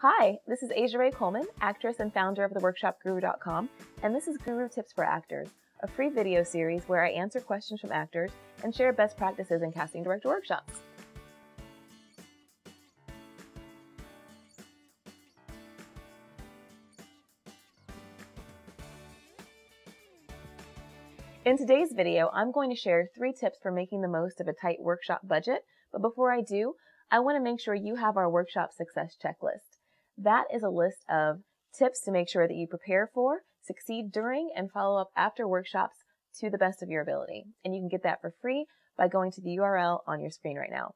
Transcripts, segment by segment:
Hi, this is Asia Ray Coleman, actress and founder of theworkshopguru.com, and this is Guru Tips for Actors, a free video series where I answer questions from actors and share best practices in casting director workshops. In today's video, I'm going to share 3 tips for making the most of a tight workshop budget, but before I do, I want to make sure you have our workshop success checklist. That is a list of tips to make sure that you prepare for, succeed during, and follow up after workshops to the best of your ability. And you can get that for free by going to the URL on your screen right now.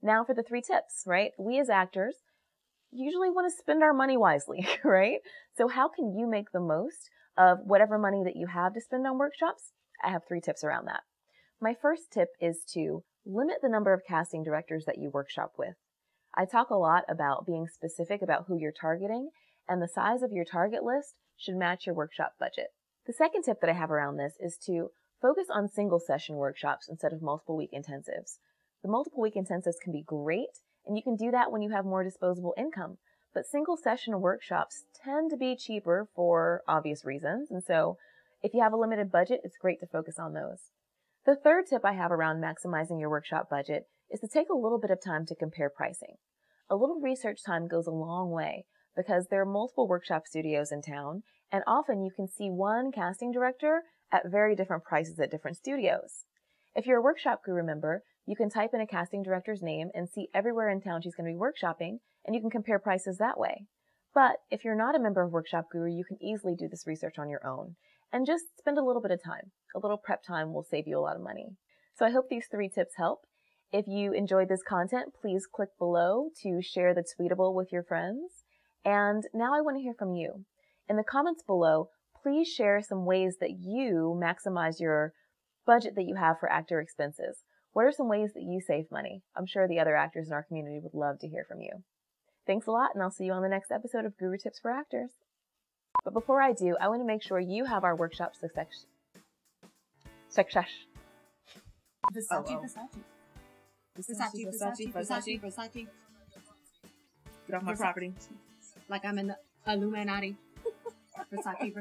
Now for the 3 tips, right? We as actors usually want to spend our money wisely, right? So how can you make the most of whatever money that you have to spend on workshops? I have 3 tips around that. My first tip is to limit the number of casting directors that you workshop with. I talk a lot about being specific about who you're targeting, and the size of your target list should match your workshop budget. The second tip that I have around this is to focus on single session workshops instead of multiple week intensives. The multiple week intensives can be great, and you can do that when you have more disposable income, but single session workshops tend to be cheaper for obvious reasons, and so if you have a limited budget, it's great to focus on those. The third tip I have around maximizing your workshop budget is to take a little bit of time to compare pricing. A little research time goes a long way because there are multiple workshop studios in town, and often you can see one casting director at very different prices at different studios. If you're a Workshop Guru member, you can type in a casting director's name and see everywhere in town she's going to be workshopping, and you can compare prices that way. But if you're not a member of Workshop Guru, you can easily do this research on your own. And just spend a little bit of time. A little prep time will save you a lot of money. So I hope these 3 tips help. If you enjoyed this content, please click below to share the tweetable with your friends. And now I want to hear from you. In the comments below, please share some ways that you maximize your budget that you have for actor expenses. What are some ways that you save money? I'm sure the other actors in our community would love to hear from you. Thanks a lot, and I'll see you on the next episode of Guru Tips for Actors. But before I do, I want to make sure you have our workshop success. Versace. Get off my property. Like I'm in the Illuminati. Versace.